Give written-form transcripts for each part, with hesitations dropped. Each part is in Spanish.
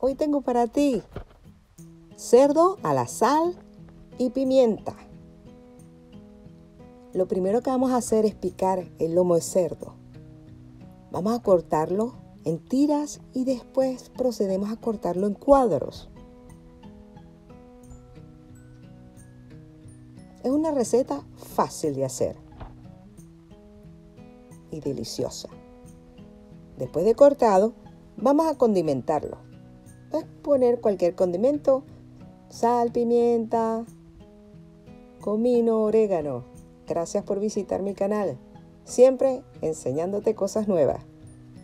Hoy tengo para ti cerdo a la sal y pimienta. Lo primero que vamos a hacer es picar el lomo de cerdo. Vamos a cortarlo en tiras y después procedemos a cortarlo en cuadros. Es una receta fácil de hacer y deliciosa. Después de cortado, vamos a condimentarlo. Puedes poner cualquier condimento, sal, pimienta, comino, orégano. Gracias por visitar mi canal, siempre enseñándote cosas nuevas.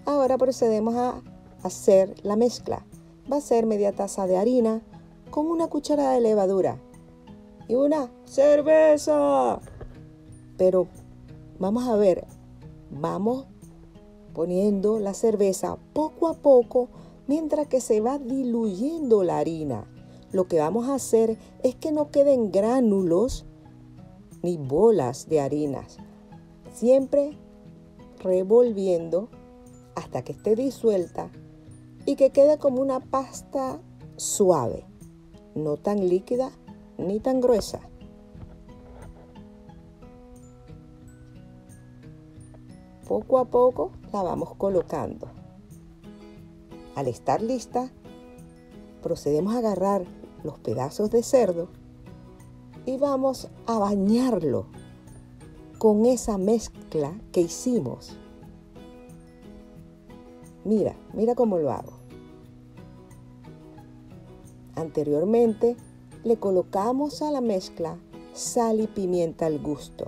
Ahora procedemos a hacer la mezcla. Va a ser media taza de harina con una cucharada de levadura y una cerveza. Pero vamos a ver, vamos poniendo la cerveza poco a poco mientras que se va diluyendo la harina. Lo que vamos a hacer es que no queden gránulos ni bolas de harinas. Siempre revolviendo hasta que esté disuelta y que quede como una pasta suave, no tan líquida ni tan gruesa. Poco a poco la vamos colocando. Al estar lista, procedemos a agarrar los pedazos de cerdo y vamos a bañarlo con esa mezcla que hicimos. Mira cómo lo hago. Anteriormente le colocamos a la mezcla sal y pimienta al gusto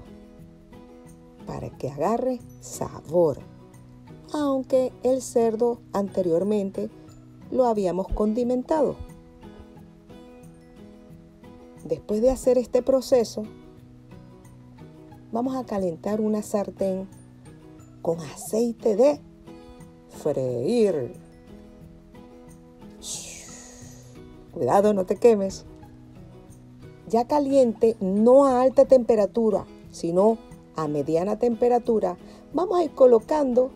para que agarre sabor, aunque el cerdo anteriormente lo habíamos condimentado. Después de hacer este proceso, vamos a calentar una sartén con aceite de freír. Cuidado, no te quemes. Ya caliente, no a alta temperatura, sino a mediana temperatura, vamos a ir colocando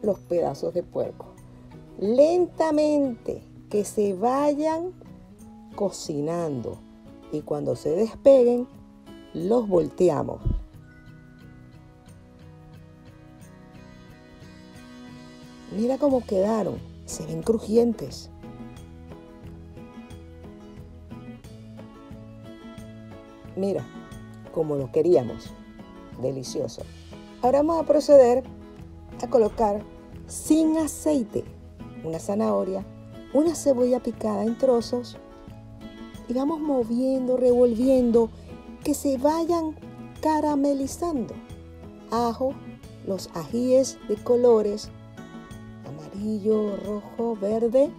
los pedazos de puerco. Lentamente, que se vayan cocinando. Y cuando se despeguen, los volteamos. Mira cómo quedaron. Se ven crujientes. Mira, como lo queríamos. Delicioso. Ahora vamos a proceder a colocar sin aceite una zanahoria, una cebolla picada en trozos y vamos moviendo, revolviendo, que se vayan caramelizando. Ajo, los ajíes de colores amarillo, rojo, verde,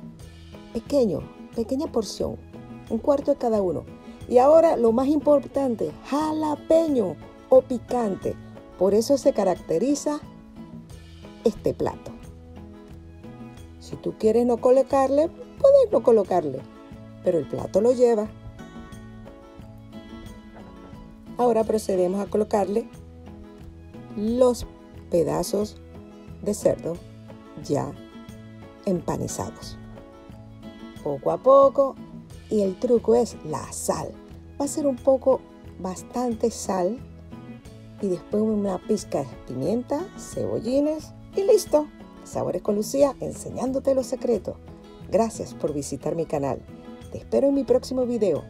pequeña porción, un cuarto de cada uno. Y ahora lo más importante, jalapeño o picante. Por eso se caracteriza este plato. Si tú quieres no colocarle, puedes no colocarle, pero el plato lo lleva. Ahora procedemos a colocarle los pedazos de cerdo ya empanizados. Poco a poco, y el truco es la sal. Va a ser bastante sal y después una pizca de pimienta, cebollines y listo. Sabores con Lucía, enseñándote los secretos. Gracias por visitar mi canal. Te espero en mi próximo video.